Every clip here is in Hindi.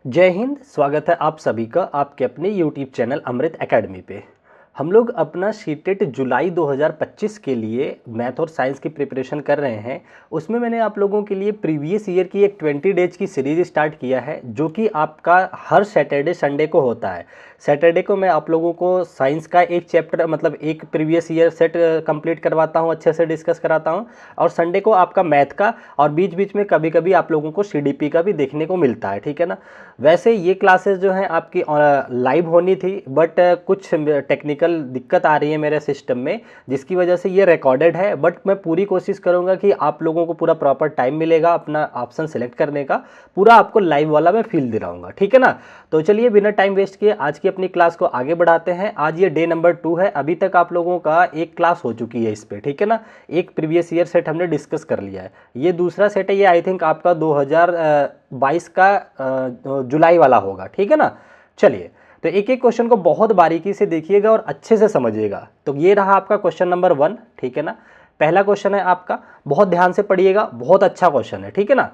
जय हिंद। स्वागत है आप सभी का आपके अपने यूट्यूब चैनल अमृत एकेडमी पे। हम लोग अपना सीटेट जुलाई 2025 के लिए मैथ और साइंस की प्रिपरेशन कर रहे हैं। उसमें मैंने आप लोगों के लिए प्रीवियस ईयर की एक 20 डेज की सीरीज़ स्टार्ट किया है, जो कि आपका हर सैटरडे संडे को होता है। सैटरडे को मैं आप लोगों को साइंस का एक चैप्टर मतलब एक प्रीवियस ईयर सेट कंप्लीट करवाता हूँ, अच्छे से डिस्कस कराता हूँ। और संडे को आपका मैथ का, और बीच बीच में कभी कभी आप लोगों को सीडीपी का भी देखने को मिलता है, ठीक है ना। वैसे ये क्लासेस जो हैं आपकी लाइव होनी थी, बट कुछ टेक्निकल दिक्कत आ रही है मेरे सिस्टम में, जिसकी वजह से ये रिकॉर्डेड है। बट मैं पूरी कोशिश करूंगा कि आप लोगों को पूरा प्रॉपर टाइम मिलेगा अपना ऑप्शन सेलेक्ट करने का, पूरा आपको लाइव वाला मैं फील दिलाऊंगा, ठीक है ना। तो चलिए बिना टाइम वेस्ट किए आज की अपनी क्लास को आगे बढ़ाते हैं। आज ये डे नंबर 2 है। अभी तक आप लोगों का एक क्लास हो चुकी है इस पे, ठीक है ना। एक प्रीवियस ईयर सेट हमने डिस्कस कर लिया है, ये दूसरा सेट है। ये आई थिंक आपका 2022 का जुलाई वाला होगा, ठीक है ना। चलिए, तो एक एक क्वेश्चन को बहुत बारीकी से देखिएगा और अच्छे से समझिएगा। तो ये रहा आपका क्वेश्चन नंबर 1, ठीक है ना। पहला क्वेश्चन है आपका, बहुत ध्यान से पढ़िएगा, बहुत अच्छा क्वेश्चन है, ठीक है ना।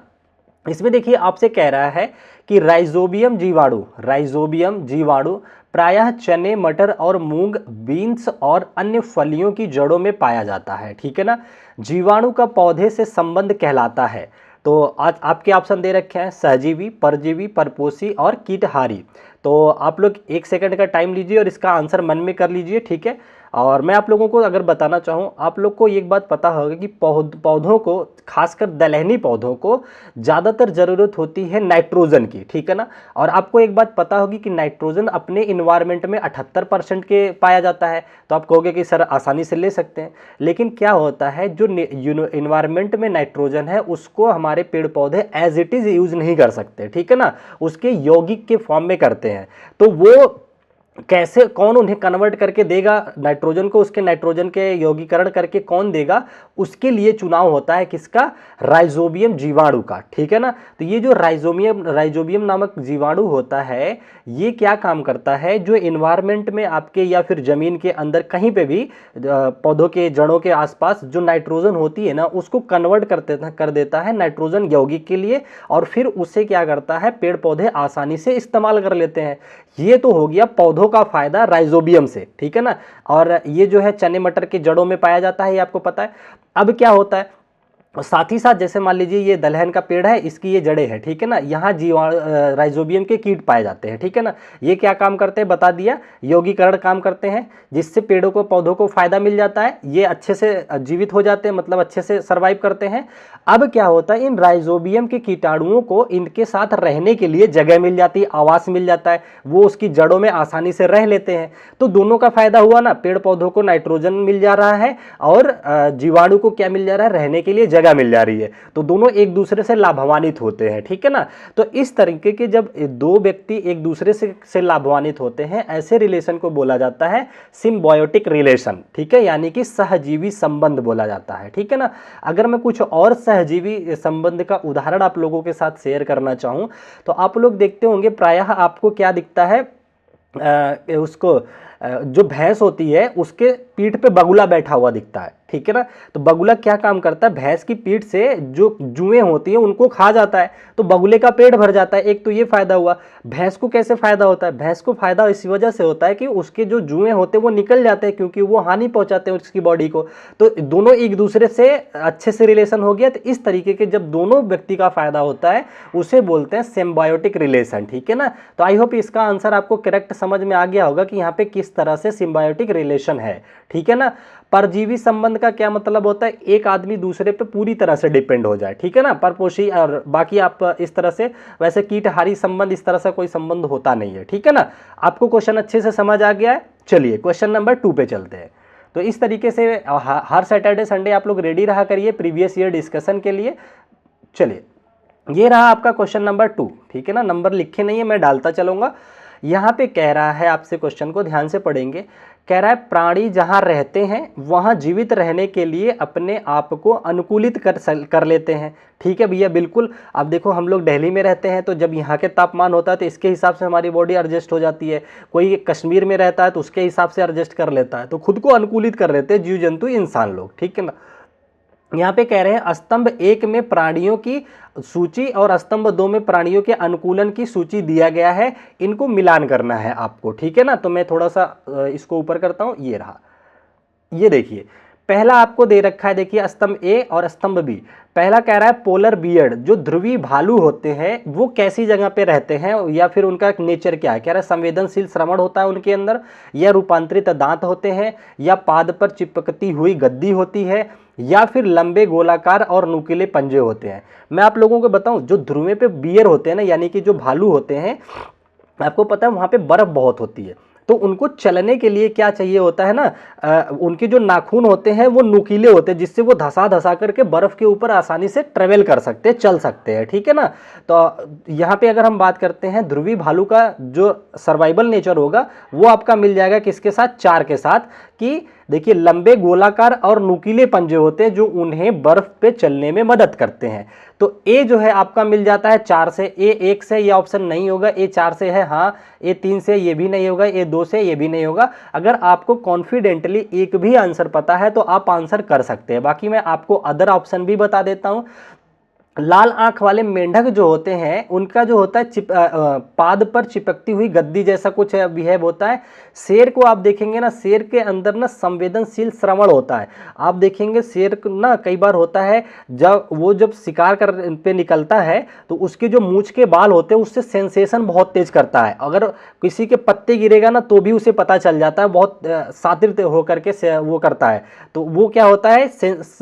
इसमें देखिए आपसे कह रहा है कि राइजोबियम जीवाणु प्रायः चने, मटर और मूंग, बीन्स और अन्य फलियों की जड़ों में पाया जाता है, ठीक है ना। जीवाणु का पौधे से संबंध कहलाता है। तो आज आपके ऑप्शन दे रखे हैं सहजीवी, परजीवी, परपोषी और कीटहारी। तो आप लोग 1 सेकंड का टाइम लीजिए और इसका आंसर मन में कर लीजिए, ठीक है। और मैं आप लोगों को अगर बताना चाहूँ, आप लोग को एक बात पता होगा कि पौधों को, खासकर दलहनी पौधों को ज़्यादातर ज़रूरत होती है नाइट्रोजन की, ठीक है ना। और आपको एक बात पता होगी कि नाइट्रोजन अपने इन्वायरमेंट में 78% के पाया जाता है। तो आप कहोगे कि सर आसानी से ले सकते हैं, लेकिन क्या होता है, जो इन्वायरमेंट में नाइट्रोजन है उसको हमारे पेड़ पौधे एज इट इज़ यूज़ नहीं कर सकते, ठीक है ना। उसके यौगिक के फॉर्म में करते हैं। तो वो कैसे, कौन उन्हें कन्वर्ट करके देगा नाइट्रोजन को, उसके नाइट्रोजन के यौगीकरण करके कौन देगा, उसके लिए चुनाव होता है किसका, राइजोबियम जीवाणु का, ठीक है ना। तो ये जो राइजोबियम नामक जीवाणु होता है, ये क्या काम करता है, जो इन्वायरमेंट में आपके या फिर जमीन के अंदर कहीं पे भी पौधों के जड़ों के आसपास जो नाइट्रोजन होती है ना, उसको कन्वर्ट कर देता है नाइट्रोजन यौगिक के लिए, और फिर उसे क्या करता है, पेड़ पौधे आसानी से इस्तेमाल कर लेते हैं। ये तो हो गया पौधों का फायदा राइजोबियम से, ठीक है ना। और ये जो है चने मटर के जड़ों में पाया जाता है, ये आपको पता है। अब क्या होता है, और साथ ही साथ जैसे मान लीजिए ये दलहन का पेड़ है, इसकी ये जड़ें हैं, ठीक है ना। यहाँ राइजोबियम के कीट पाए जाते हैं, ठीक है ना। ये क्या काम करते हैं बता दिया, यौगीकरण काम करते हैं, जिससे पेड़ों को, पौधों को फायदा मिल जाता है। ये अच्छे से जीवित हो जाते हैं, मतलब अच्छे से सर्वाइव करते हैं। अब क्या होता है, इन राइजोबियम के कीटाणुओं को इनके साथ रहने के लिए जगह मिल जाती है, आवास मिल जाता है, वो उसकी जड़ों में आसानी से रह लेते हैं। तो दोनों का फायदा हुआ ना, पेड़ पौधों को नाइट्रोजन मिल जा रहा है और जीवाणु को क्या मिल जा रहा है, रहने के लिए जगह मिल जा रही है। तो दोनों एक दूसरे से लाभान्वित होते हैं, ठीक है ना। तो इस तरीके के जब दो व्यक्ति एक दूसरे से लाभान्वित होते हैं, ऐसे रिलेशन को बोला जाता है सिम्बायोटिक रिलेशन, ठीक है, यानी कि सहजीवी संबंध बोला जाता है, ठीक है ना। अगर मैं कुछ और सहजीवी संबंध का उदाहरण आप लोगों के साथ शेयर करना चाहूं, तो आप लोग देखते होंगे प्रायः आपको क्या दिखता है, उसको जो भैंस होती है उसके पीठ पे बगुला बैठा हुआ दिखता है, ठीक है ना। तो बगुला क्या काम करता है, भैंस की पीठ से जो जुएं होती हैं उनको खा जाता है, तो बगुले का पेट भर जाता है। एक तो ये फायदा हुआ। भैंस को कैसे फायदा होता है, भैंस को फायदा इस वजह से होता है कि उसके जो जुएं होते हैं वो निकल जाते हैं, क्योंकि वो हानि पहुंचाते हैं उसकी बॉडी को। तो दोनों एक दूसरे से अच्छे से रिलेशन हो गया। तो इस तरीके के जब दोनों व्यक्ति का फायदा होता है उसे बोलते हैं सिम्बायोटिक रिलेशन, ठीक है ना। तो आई होप इसका आंसर आपको करेक्ट समझ में आ गया होगा कि यहाँ पे किस तरह से सिम्बायोटिक रिलेशन है, ठीक है ना। परजीवी संबंध का क्या मतलब होता है, एक आदमी दूसरे पे पूरी तरह से डिपेंड हो जाए, ठीक है ना। परपोषी और बाकी आप इस तरह से, वैसे कीटहारी संबंध इस तरह से कोई संबंध होता नहीं है, ठीक है ना। आपको क्वेश्चन अच्छे से समझ आ गया है। चलिए क्वेश्चन नंबर 2 पे चलते हैं। तो इस तरीके से हर सैटरडे संडे आप लोग रेडी रहा करिए प्रीवियस ईयर डिस्कशन के लिए। चलिए, ये रहा आपका क्वेश्चन नंबर 2, ठीक है ना। नंबर लिखे नहीं है, मैं डालता चलूंगा। यहाँ पे कह रहा है, आपसे क्वेश्चन को ध्यान से पढ़ेंगे। कह रहा है प्राणी जहाँ रहते हैं वहाँ जीवित रहने के लिए अपने आप को अनुकूलित कर लेते हैं, ठीक है भैया, बिल्कुल। अब देखो हम लोग दिल्ली में रहते हैं, तो जब यहाँ के तापमान होता है तो इसके हिसाब से हमारी बॉडी एडजस्ट हो जाती है। कोई कश्मीर में रहता है तो उसके हिसाब से एडजस्ट कर लेता है। तो खुद को अनुकूलित कर लेते हैं जीव जंतु, इंसान लोग, ठीक है ना। यहाँ पे कह रहे हैं स्तंभ 1 में प्राणियों की सूची और स्तंभ 2 में प्राणियों के अनुकूलन की सूची दिया गया है, इनको मिलान करना है आपको, ठीक है ना। तो मैं थोड़ा सा इसको ऊपर करता हूं, ये रहा, ये देखिए पहला आपको दे रखा है, देखिए स्तंभ ए और स्तंभ बी। पहला कह रहा है पोलर बियर्ड, जो ध्रुवी भालू होते हैं वो कैसी जगह पे रहते हैं या फिर उनका नेचर क्या है। कह रहा है संवेदनशील श्रवण होता है उनके अंदर, या रूपांतरित दांत होते हैं, या पाद पर चिपकती हुई गद्दी होती है, या फिर लंबे गोलाकार और नुकीले पंजे होते हैं। मैं आप लोगों को बताऊं, जो ध्रुवे पे बियर होते हैं ना, यानी कि जो भालू होते हैं, आपको पता है वहां पे बर्फ बहुत होती है, तो उनको चलने के लिए क्या चाहिए होता है ना, उनके जो नाखून होते हैं वो नुकीले होते हैं, जिससे वो धसा धसा करके बर्फ के ऊपर आसानी से ट्रेवल कर सकते हैं, चल सकते हैं, ठीक है ना। तो यहाँ पे अगर हम बात करते हैं ध्रुवी भालू का जो सर्वाइवल नेचर होगा वो आपका मिल जाएगा किसके साथ, 4 के साथ, कि देखिए लंबे गोलाकार और नुकीले पंजे होते हैं जो उन्हें बर्फ पे चलने में मदद करते हैं। तो ए जो है आपका मिल जाता है 4 से, ए 1 से ये ऑप्शन नहीं होगा, ए 4 से है, हाँ ए 3 से ये भी नहीं होगा, ए 2 से ये भी नहीं होगा। अगर आपको कॉन्फिडेंटली एक भी आंसर पता है तो आप आंसर कर सकते हैं, बाकी मैं आपको अदर ऑप्शन भी बता देता हूं। लाल आंख वाले मेंढक जो होते हैं उनका जो होता है पाद पर चिपकती हुई गद्दी जैसा कुछ बिहेव होता है। शेर को आप देखेंगे ना, शेर के अंदर ना संवेदनशील श्रवण होता है। आप देखेंगे शेर ना कई बार होता है जब शिकार कर पे निकलता है तो उसके जो मूंछ के बाल होते हैं उससे सेंसेशन बहुत तेज करता है। अगर किसी के पत्ते गिरेगा ना तो भी उसे पता चल जाता है, बहुत शातिर होकर के वो करता है। तो वो क्या होता है,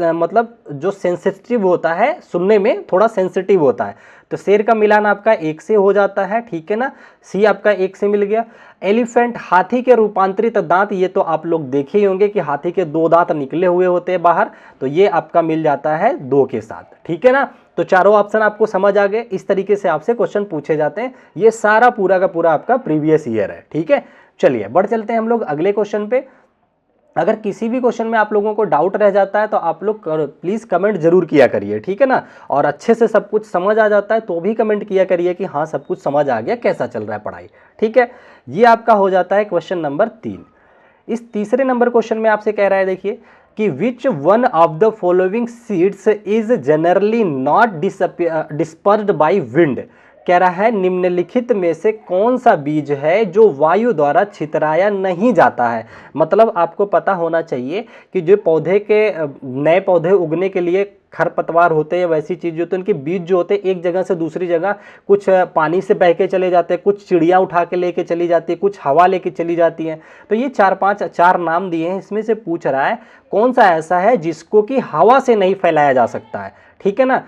मतलब जो सेंसिटिव होता है, सुनने में थोड़ा सेंसिटिव होता है। तो शेर का मिलान आपका 1 से हो जाता है, ठीक है ना, सी आपका 1 से मिल गया। एलिफेंट, हाथी के रूपांतरित दांत, ये तो आप लोग देखे ही होंगे कि हाथी के 2 दांत निकले हुए होते हैं बाहर, तो ये आपका मिल जाता है 2 के साथ, ठीक है ना। तो चारों ऑप्शन आपको समझ आ गए। इस तरीके से आपसे क्वेश्चन पूछे जाते हैं, ये सारा पूरा का पूरा आपका प्रीवियस ईयर है, ठीक है। चलिए बढ़ चलते हैं हम लोग अगले क्वेश्चन पे। अगर किसी भी क्वेश्चन में आप लोगों को डाउट रह जाता है तो आप लोग प्लीज़ कमेंट जरूर किया करिए, ठीक है ना। और अच्छे से सब कुछ समझ आ जाता है तो भी कमेंट किया करिए कि हाँ सब कुछ समझ आ गया, कैसा चल रहा है पढ़ाई, ठीक है। ये आपका हो जाता है क्वेश्चन नंबर 3। इस तीसरे नंबर क्वेश्चन में आपसे कह रहा है, देखिए कि which one of the following seeds is generally not dispersed by wind. कह रहा है निम्नलिखित में से कौन सा बीज है जो वायु द्वारा छितराया नहीं जाता है। मतलब आपको पता होना चाहिए कि जो पौधे के नए पौधे उगने के लिए खरपतवार होते हैं, वैसी चीज़ होती है, उनके बीज जो होते हैं एक जगह से दूसरी जगह, कुछ पानी से बह के चले जाते हैं, कुछ चिड़िया उठा के लेके चली जाती है, कुछ हवा लेके चली जाती हैं। तो ये 4 नाम दिए हैं, इसमें से पूछ रहा है कौन सा ऐसा है जिसको कि हवा से नहीं फैलाया जा सकता है, ठीक है ना।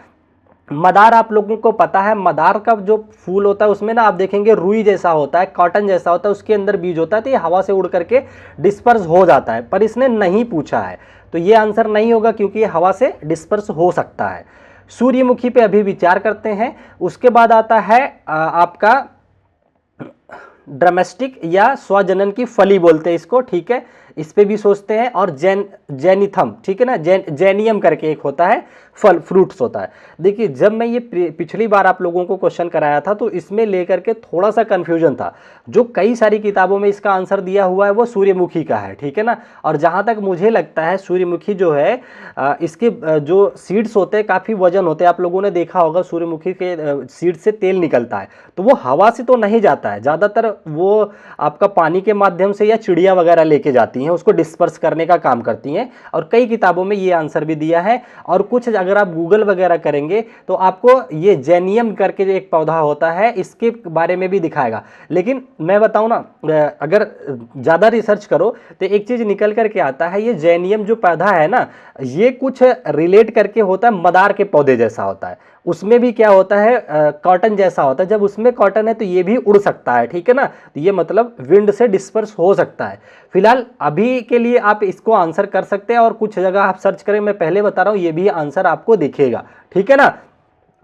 मदार आप लोगों को पता है, मदार का जो फूल होता है उसमें ना आप देखेंगे रुई जैसा होता है, कॉटन जैसा होता है, उसके अंदर बीज होता है, तो ये हवा से उड़ करके डिस्पर्स हो जाता है, पर इसने नहीं पूछा है तो ये आंसर नहीं होगा क्योंकि ये हवा से डिस्पर्स हो सकता है। सूर्यमुखी पे अभी विचार करते हैं। उसके बाद आता है आपका ड्रामेस्टिक या स्वजनन की फली बोलते हैं इसको, ठीक है, इस पे भी सोचते हैं। और जेनिथम, ठीक है ना, जेनियम करके एक होता है, फल फ्रूट्स होता है। देखिए जब मैं ये पिछली बार आप लोगों को क्वेश्चन कराया था तो इसमें लेकर के थोड़ा सा कंफ्यूजन था। जो कई सारी किताबों में इसका आंसर दिया हुआ है वो सूर्यमुखी का है, ठीक है ना। और जहाँ तक मुझे लगता है सूर्यमुखी जो है इसके जो सीड्स होते हैं काफ़ी वजन होते हैं। आप लोगों ने देखा होगा सूर्यमुखी के सीड से तेल निकलता है, तो वो हवा से तो नहीं जाता है, ज़्यादातर वो आपका पानी के माध्यम से या चिड़िया वगैरह लेके जाती हैं, उसको डिस्पर्स करने का काम करती हैं। और कई किताबों में ये आंसर भी दिया है। और कुछ अगर आप गूगल वगैरह करेंगे तो आपको ये जेनियम करके जो एक पौधा होता है इसके बारे में भी दिखाएगा। लेकिन मैं बताऊं ना, अगर ज़्यादा रिसर्च करो तो एक चीज़ निकल करके आता है, ये जेनियम जो पौधा है ना, ये कुछ रिलेट करके होता है मदार के पौधे जैसा होता है। उसमें भी क्या होता है, कॉटन जैसा होता है। जब उसमें कॉटन है तो ये भी उड़ सकता है, ठीक है ना। तो ये मतलब विंड से डिस्पर्स हो सकता है। फिलहाल अभी के लिए आप इसको आंसर कर सकते हैं और कुछ जगह आप सर्च करें, मैं पहले बता रहा हूँ ये भी आंसर आपको दिखेगा, ठीक है ना।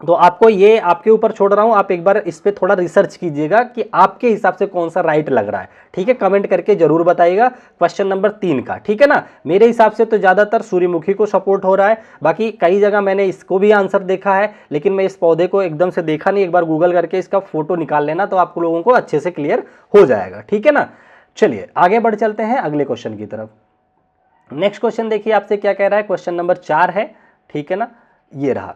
तो आपको ये आपके ऊपर छोड़ रहा हूं, आप एक बार इस पे थोड़ा रिसर्च कीजिएगा कि आपके हिसाब से कौन सा राइट लग रहा है, ठीक है। कमेंट करके जरूर बताइएगा क्वेश्चन नंबर 3 का, ठीक है ना। मेरे हिसाब से तो ज़्यादातर सूर्यमुखी को सपोर्ट हो रहा है, बाकी कई जगह मैंने इसको भी आंसर देखा है, लेकिन मैं इस पौधे को एकदम से देखा नहीं। एक बार गूगल करके इसका फोटो निकाल लेना तो आप लोगों को अच्छे से क्लियर हो जाएगा, ठीक है ना। चलिए आगे बढ़ चलते हैं अगले क्वेश्चन की तरफ। नेक्स्ट क्वेश्चन देखिए आपसे क्या कह रहा है, क्वेश्चन नंबर 4 है, ठीक है ना। ये रहा,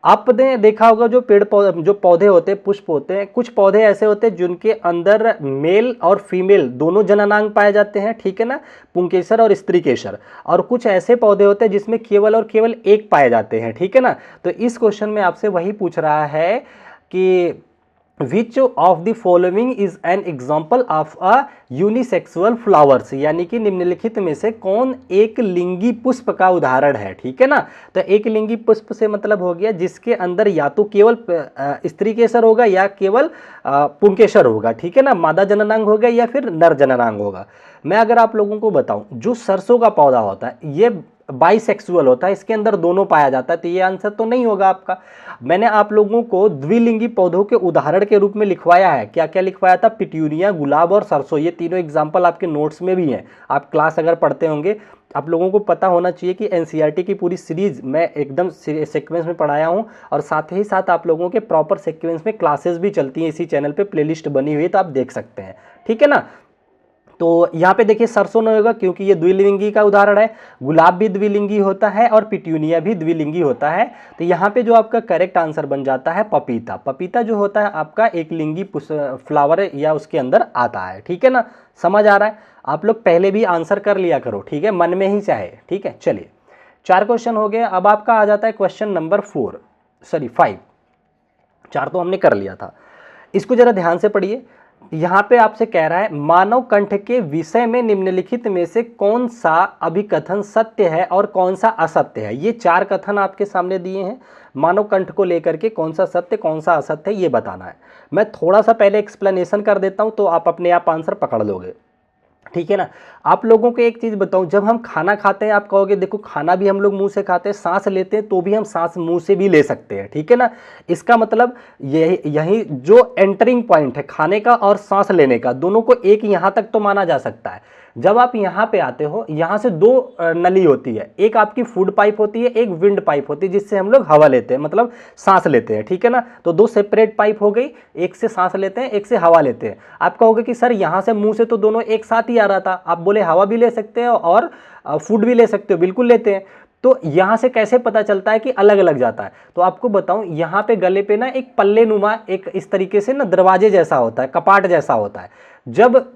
आपने देखा होगा जो पेड़ पौधे, जो पौधे होते हैं, पुष्प होते हैं, कुछ पौधे ऐसे होते हैं जिनके अंदर मेल और फीमेल दोनों जननांग पाए जाते हैं, ठीक है ना, पुंकेसर और स्त्रीकेसर। और कुछ ऐसे पौधे होते हैं जिसमें केवल और केवल एक पाए जाते हैं, ठीक है ना। तो इस क्वेश्चन में आपसे वही पूछ रहा है कि which of the following is an example of a unisexual flowers, यानी कि निम्नलिखित में से कौन एक लिंगी पुष्प का उदाहरण है, ठीक है ना। तो एक लिंगी पुष्प से मतलब हो गया जिसके अंदर या तो केवल स्त्री केसर होगा या केवल पुंकेसर होगा, ठीक है ना, मादा जननांग होगा या फिर नर जननांग होगा। मैं अगर आप लोगों को बताऊं, जो सरसों का पौधा होता है ये बाइसेक्सुअल होता है, इसके अंदर दोनों पाया जाता है, तो ये आंसर तो नहीं होगा आपका। मैंने आप लोगों को द्विलिंगी पौधों के उदाहरण के रूप में लिखवाया है, क्या क्या लिखवाया था, पिट्यूनिया, गुलाब और सरसों, ये तीनों एग्जाम्पल आपके नोट्स में भी हैं। आप क्लास अगर पढ़ते होंगे, आप लोगों को पता होना चाहिए कि एनसीईआरटी की पूरी सीरीज मैं एकदम सीक्वेंस में पढ़ाया हूं, और साथ ही साथ आप लोगों के प्रॉपर सीक्वेंस में क्लासेस भी चलती हैं, इसी चैनल पे प्लेलिस्ट बनी हुई है, तो आप देख सकते हैं, ठीक है ना। तो यहाँ पे देखिए सरसों नहीं होगा क्योंकि ये द्विलिंगी का उदाहरण है, गुलाब भी द्विलिंगी होता है और पिट्यूनिया भी द्विलिंगी होता है। तो यहाँ पे जो आपका करेक्ट आंसर बन जाता है पपीता। पपीता जो होता है आपका एक लिंगी फ्लावर या उसके अंदर आता है, ठीक है ना। समझ आ रहा है, आप लोग पहले भी आंसर कर लिया करो, ठीक है, मन में ही चाहे, ठीक है। चलिए 4 क्वेश्चन हो गए, अब आपका आ जाता है क्वेश्चन नंबर 5। 4 तो हमने कर लिया था, इसको जरा ध्यान से पढ़िए। यहां पे आपसे कह रहा है मानव कंठ के विषय में निम्नलिखित में से कौन सा अभिकथन सत्य है और कौन सा असत्य है। ये 4 कथन आपके सामने दिए हैं, मानव कंठ को लेकर के कौन सा सत्य कौन सा असत्य है ये बताना है। मैं थोड़ा सा पहले एक्सप्लेनेशन कर देता हूं तो आप अपने आप आंसर पकड़ लोगे, ठीक है ना। आप लोगों को एक चीज बताऊं, जब हम खाना खाते हैं आप कहोगे देखो खाना भी हम लोग मुंह से खाते हैं, सांस लेते हैं तो भी हम सांस मुंह से भी ले सकते हैं, ठीक है ना। इसका मतलब यही जो एंटरिंग पॉइंट है खाने का और सांस लेने का, दोनों को एक यहां तक तो माना जा सकता है। जब आप यहां पे आते हो, यहां से 2 नली होती है, एक आपकी फूड पाइप होती है, एक विंड पाइप होती है जिससे हम लोग हवा लेते हैं, मतलब सांस लेते हैं, ठीक है ना। तो 2 सेपरेट पाइप हो गई, एक से सांस लेते हैं एक से हवा लेते हैं। आप कहोगे कि सर यहां से मुंह से तो दोनों एक साथ ही आ रहा था, आप बोले हवा भी ले सकते हो और फूड भी ले सकते हो, बिल्कुल लेते हैं। तो यहां से कैसे पता चलता है कि अलग अलग जाता है, तो आपको बताऊं यहां पे गले पे ना एक पल्ले नुमा एक इस तरीके से ना दरवाजे जैसा होता है, कपाट जैसा होता है।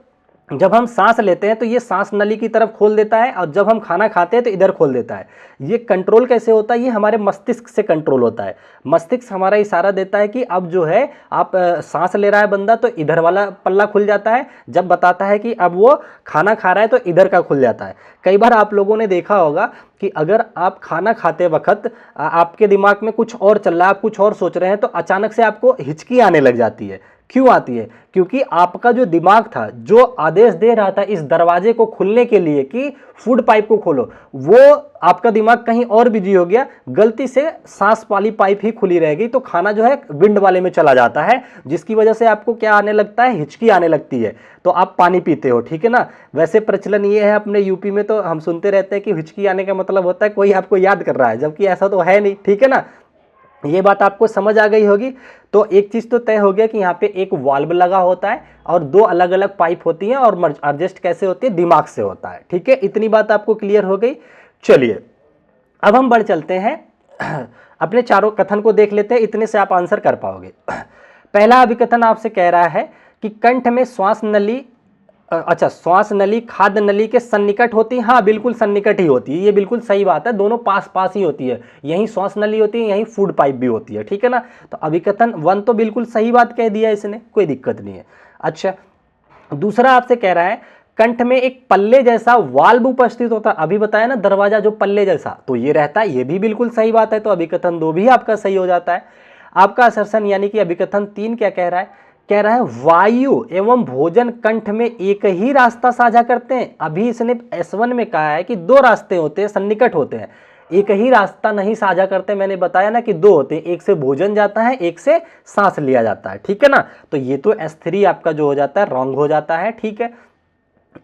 जब हम सांस लेते हैं तो ये सांस नली की तरफ खोल देता है, और जब हम खाना खाते हैं तो इधर खोल देता है। ये कंट्रोल कैसे होता है, ये हमारे मस्तिष्क से कंट्रोल होता है। मस्तिष्क हमारा इशारा देता है कि अब जो है आप सांस ले रहा है बंदा तो इधर वाला पल्ला खुल जाता है, जब बताता है कि अब वो खाना खा रहा है तो इधर का खुल जाता है। कई बार आप लोगों ने देखा होगा कि अगर आप खाना खाते वक्त आपके दिमाग में कुछ और चल रहा है, आप कुछ और सोच रहे हैं, तो अचानक से आपको हिचकी आने लग जाती है। क्यों आती है, क्योंकि आपका जो दिमाग था जो आदेश दे रहा था इस दरवाजे को खुलने के लिए कि फूड पाइप को खोलो, वो आपका दिमाग कहीं और बिजी हो गया, गलती से सांस वाली पाइप ही खुली रह गई, तो खाना जो है विंड वाले में चला जाता है, जिसकी वजह से आपको क्या आने लगता है, हिचकी आने लगती है, तो आप पानी पीते हो, ठीक है ना। वैसे प्रचलन ये है अपने यूपी में, तो हम सुनते रहते हैं कि हिचकी आने का मतलब होता है कोई आपको याद कर रहा है, जबकि ऐसा तो है नहीं, ठीक है ना। ये बात आपको समझ आ गई होगी। तो एक चीज तो तय हो गया कि यहाँ पे एक वाल्व लगा होता है और 2 अलग अलग पाइप होती हैं, और एडजस्ट कैसे होती है, दिमाग से होता है, ठीक है। इतनी बात आपको क्लियर हो गई। चलिए अब हम बढ़ चलते हैं, अपने चारों कथन को देख लेते हैं, इतने से आप आंसर कर पाओगे। पहला अभिकथन आपसे कह रहा है कि कंठ में श्वास नली श्वास नली खाद्य नली के सन्निकट होती है। हाँ बिल्कुल सन्निकट ही होती है, ये बिल्कुल सही बात है, दोनों पास पास ही होती है, यही श्वास नली होती है, यही फूड पाइप भी होती है, ठीक है ना। तो अभिकथन 1 तो बिल्कुल सही बात कह दिया इसने, कोई दिक्कत नहीं है। अच्छा, दूसरा आपसे कह रहा है कंठ में एक पल्ले जैसा वाल्व उपस्थित होता है, अभी बताया ना दरवाजा जो पल्ले जैसा, तो ये रहता है, ये भी बिल्कुल सही बात है, तो अभिकथन 2 भी आपका सही हो जाता है। आपका असर्शन यानी कि अभिकथन 3 क्या कह रहा है, कह रहा है वायु एवं भोजन कंठ में एक ही रास्ता साझा करते हैं। अभी इसने S1 में कहा है कि 2 रास्ते होते हैं, सन्निकट होते हैं, एक ही रास्ता नहीं साझा करते। मैंने बताया ना कि 2 होते हैं, एक से भोजन जाता है, एक से सांस लिया जाता है, ठीक है ना। तो ये तो S3 आपका जो हो जाता है रॉन्ग हो जाता है, ठीक है।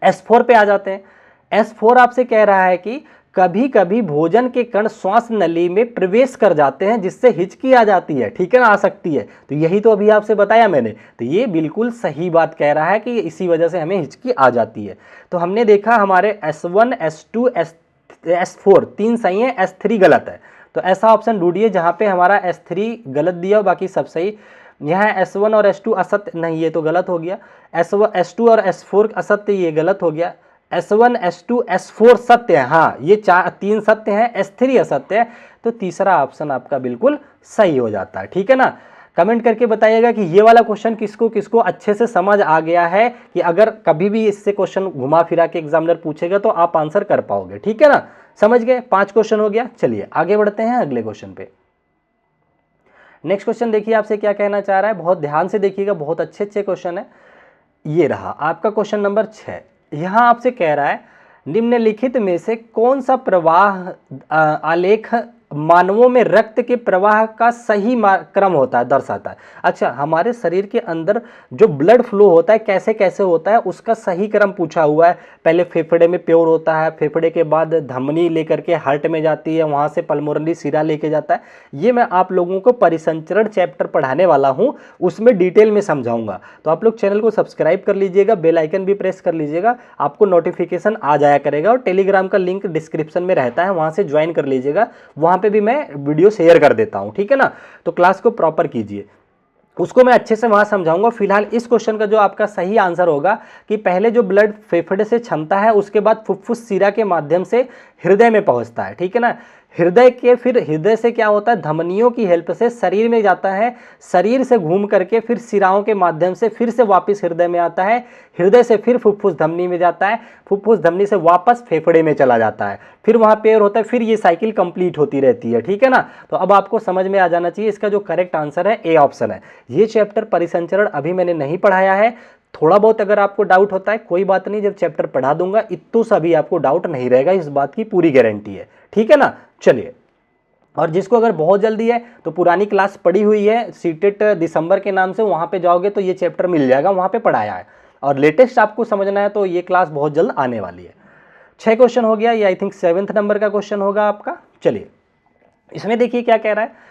S4 पे आ जाते हैं। S4 आपसे कह रहा है कि कभी कभी भोजन के कण श्वास नली में प्रवेश कर जाते हैं जिससे हिचकी आ जाती है, ठीक है ना, आ सकती है। तो यही तो अभी आपसे बताया मैंने, तो ये बिल्कुल सही बात कह रहा है कि इसी वजह से हमें हिचकी आ जाती है। तो हमने देखा हमारे S1 S2 S4 3 सही है, S3 गलत है। तो ऐसा ऑप्शन ढूंढिए जहाँ पे हमारा S3 गलत दिया हो, बाकी सब सही। यहाँ S1 और S2 असत्य, नहीं ये तो गलत हो गया। S2 और S4 असत्य, ये गलत हो गया। S1 S2 S4 सत्य है, हाँ ये 3 सत्य हैं, S3 असत्य है, तो तीसरा ऑप्शन आपका बिल्कुल सही हो जाता है। ठीक है ना। कमेंट करके बताइएगा कि ये वाला क्वेश्चन किसको किसको अच्छे से समझ आ गया है, कि अगर कभी भी इससे क्वेश्चन घुमा फिरा के एग्जामिनर पूछेगा तो आप आंसर कर पाओगे। ठीक है ना, समझ गए। 5 क्वेश्चन हो गया। चलिए आगे बढ़ते हैं अगले क्वेश्चन पे। नेक्स्ट क्वेश्चन देखिए आपसे क्या कहना चाह रहा है, बहुत ध्यान से देखिएगा, बहुत अच्छे अच्छे क्वेश्चन है। ये रहा आपका क्वेश्चन नंबर 6। यहां आपसे कह रहा है निम्नलिखित में से कौन सा प्रवाह आलेख मानवों में रक्त के प्रवाह का सही क्रम होता है, दर्शाता है। अच्छा, हमारे शरीर के अंदर जो ब्लड फ्लो होता है कैसे कैसे होता है उसका सही क्रम पूछा हुआ है। पहले फेफड़े में प्योर होता है, फेफड़े के बाद धमनी लेकर के हार्ट में जाती है, वहां से पल्मोनरी सिरा लेके जाता है। ये मैं आप लोगों को परिसंचरण चैप्टर पढ़ाने वाला हूं, उसमें डिटेल में समझाऊंगा। तो आप लोग चैनल को सब्सक्राइब कर लीजिएगा, बेल आइकन भी प्रेस कर लीजिएगा, आपको नोटिफिकेशन आ जाया करेगा। और टेलीग्राम का लिंक डिस्क्रिप्शन में रहता है, वहां से ज्वाइन कर लीजिएगा, वहां पे भी मैं वीडियो शेयर कर देता हूं। ठीक है ना, तो क्लास को प्रॉपर कीजिए, उसको मैं अच्छे से वहां समझाऊंगा। फिलहाल इस क्वेश्चन का जो आपका सही आंसर होगा कि पहले जो ब्लड फेफड़े से क्षमता है उसके बाद फुफ्फुस सिरा के माध्यम से हृदय में पहुंचता है। ठीक है ना, फिर हृदय से क्या होता है, धमनियों की हेल्प से शरीर में जाता है, शरीर से घूम करके फिर सिराओं के माध्यम से फिर से वापस हृदय में आता है, हृदय से फिर फुफ्फुस धमनी में जाता है, फुफ्फुस धमनी से वापस फेफड़े में चला जाता है, फिर वहां पेयर होता है, फिर ये साइकिल कंप्लीट होती रहती है। ठीक है ना, तो अब आपको समझ में आ जाना चाहिए। इसका जो करेक्ट आंसर है ए ऑप्शन है। ये चैप्टर परिसंचरण अभी मैंने नहीं पढ़ाया है, थोड़ा बहुत अगर आपको डाउट होता है कोई बात नहीं, जब चैप्टर पढ़ा दूंगा इतू सा भी आपको डाउट नहीं रहेगा, इस बात की पूरी गारंटी है। ठीक है ना, चलिए। और जिसको अगर बहुत जल्दी है तो पुरानी क्लास पड़ी हुई है सीटेट दिसंबर के नाम से, वहां पे जाओगे तो ये चैप्टर मिल जाएगा, वहां पे पढ़ाया है। और लेटेस्ट आपको समझना है तो ये क्लास बहुत जल्द आने वाली है। 6 क्वेश्चन हो गया, ये आई थिंक 7th नंबर का क्वेश्चन होगा आपका। चलिए इसमें देखिए क्या कह रहा है,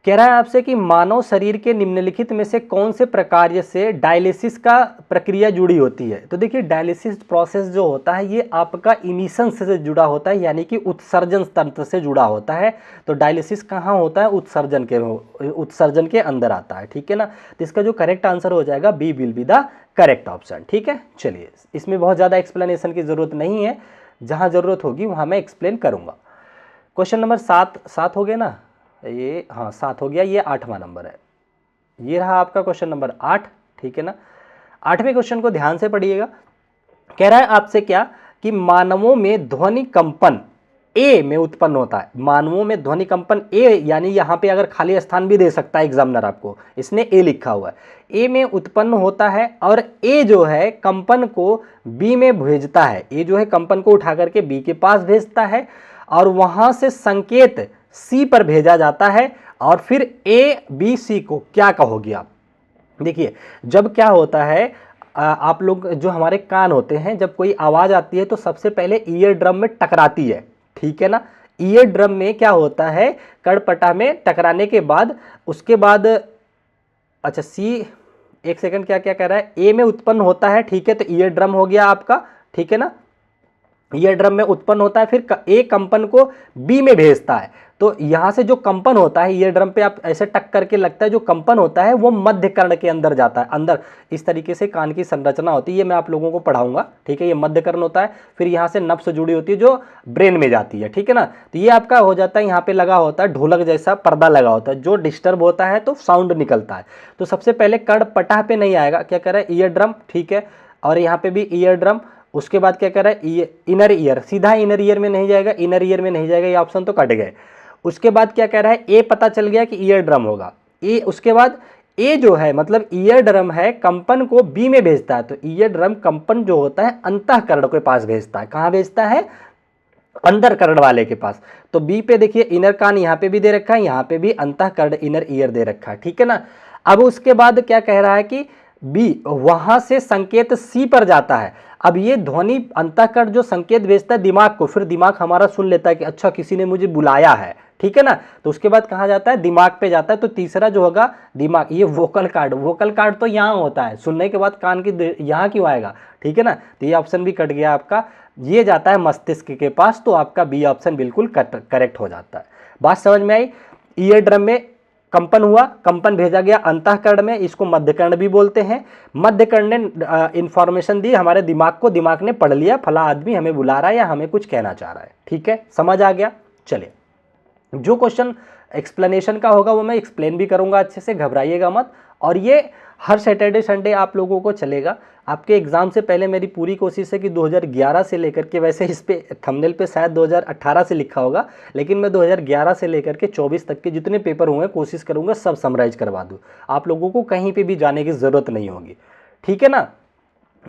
कह रहा है आपसे कि मानव शरीर के निम्नलिखित में से कौन से प्रकार से डायलिसिस का प्रक्रिया जुड़ी होती है। तो देखिए डायलिसिस प्रोसेस जो होता है ये आपका इमिशन से जुड़ा होता है, यानी कि उत्सर्जन तंत्र से जुड़ा होता है। तो डायलिसिस कहाँ होता है, उत्सर्जन के अंदर आता है। ठीक है ना, तो इसका जो करेक्ट आंसर हो जाएगा b will be the correct option. ठीक है, चलिए इसमें बहुत ज़्यादा एक्सप्लेनेशन की जरूरत नहीं है, जहाँ जरूरत होगी वहाँ मैं एक्सप्लेन करूँगा। क्वेश्चन नंबर 7 हो गया ना, ये हाँ 7 हो गया, ये 8वां नंबर है। ये रहा आपका क्वेश्चन नंबर 8। ठीक है ना, 8वें क्वेश्चन को ध्यान से पढ़िएगा। कह रहा है आपसे क्या कि मानवों में ध्वनि कंपन ए में उत्पन्न होता है। मानवों में ध्वनि कंपन ए, यानी यहां पे अगर खाली स्थान भी दे सकता है एग्जामिनर आपको, इसने ए लिखा हुआ है, ए में उत्पन्न होता है। और ए जो है कंपन को बी में भेजता है, ए जो है कंपन को उठा करके बी के पास भेजता है, और वहां से संकेत सी पर भेजा जाता है। और फिर ए बी सी को क्या कहोगे आप। देखिए जब क्या होता है, आप लोग जो हमारे कान होते हैं, जब कोई आवाज आती है तो सबसे पहले ईयर ड्रम में टकराती है। ठीक है ना, ईयर ड्रम में क्या होता है, कड़पटा में टकराने के बाद उसके बाद, अच्छा सी, एक सेकंड, क्या क्या कह रहा है, ए में उत्पन्न होता है। ठीक है, तो ईयर ड्रम हो गया आपका। ठीक है ना, ईयर ड्रम में उत्पन्न होता है, फिर ए कंपन को बी में भेजता है। तो यहां से जो कंपन होता है ईयर ड्रम पे आप ऐसे टक करके लगता है, जो कंपन होता है वो मध्य कर्ण के अंदर जाता है। अंदर इस तरीके से कान की संरचना होती है, ये मैं आप लोगों को पढ़ाऊंगा। ठीक है, ये मध्य कर्ण होता है, फिर यहाँ से नब्स जुड़ी होती है जो ब्रेन में जाती है। ठीक है ना, तो ये आपका हो जाता है, यहाँ पे लगा होता है ढोलक जैसा पर्दा लगा होता है, जो डिस्टर्ब होता है तो साउंड निकलता है। तो सबसे पहले कर्ण पटाह पे नहीं आएगा, क्या कह रहा है, ईयर ड्रम। ठीक है, और यहाँ पे भी ईयर ड्रम। उसके बाद क्या कह रहा है, इनर ईयर, सीधा इनर ईयर में नहीं जाएगा, इनर ईयर में नहीं जाएगा, ये ऑप्शन तो कट गए। उसके बाद क्या कह रहा है, ए पता चल गया कि ईयर ड्रम होगा, ए। उसके बाद ए जो है मतलब ईयर ड्रम है, कंपन को बी में भेजता है। तो ईयर ड्रम कंपन जो होता है अंतःकरण के पास भेजता है। कहाँ भेजता है, अंदर कर्ण वाले के पास। तो बी पे देखिए इनर कान यहाँ पे भी दे रखा है, यहाँ पे भी अंतःकरण इनर ईयर दे रखा है। ठीक है ना, अब उसके बाद क्या कह रहा है कि बी, वहां से संकेत सी पर जाता है। अब ये ध्वनि अंतःकरण जो संकेत भेजता है दिमाग को, फिर दिमाग हमारा सुन लेता है कि अच्छा किसी ने मुझे बुलाया है। ठीक है ना, तो उसके बाद कहाँ जाता है, दिमाग पे जाता है। तो तीसरा जो होगा दिमाग, ये वोकल कार्ड, वोकल कार्ड तो यहाँ होता है, सुनने के बाद कान की यहाँ क्यों आएगा। ठीक है ना, तो ये ऑप्शन भी कट गया आपका, ये जाता है मस्तिष्क के पास। तो आपका बी ऑप्शन बिल्कुल करेक्ट हो जाता है। बात समझ में आई? ईयर ड्रम में कंपन हुआ, कंपन भेजा गया अंतःकरण में, इसको मध्यकर्ण भी बोलते हैं। मध्यकर्ण ने इंफॉर्मेशन दी हमारे दिमाग को, दिमाग ने पढ़ लिया फला आदमी हमें बुला रहा है या हमें कुछ कहना चाह रहा है। ठीक है, समझ आ गया? चलिए, जो क्वेश्चन एक्सप्लेनेशन का होगा वो मैं एक्सप्लेन भी करूंगा अच्छे से, घबराइएगा मत। और ये हर सैटरडे संडे आप लोगों को चलेगा। आपके एग्जाम से पहले मेरी पूरी कोशिश है कि 2011 से लेकर के, वैसे इस पे थंबनेल पे शायद 2018 से लिखा होगा, लेकिन मैं 2011 से लेकर के 24 तक के जितने पेपर हुए हैं कोशिश करूंगा सब समराइज करवा दूं। आप लोगों को कहीं पे भी जाने की जरूरत नहीं होगी। ठीक है ना?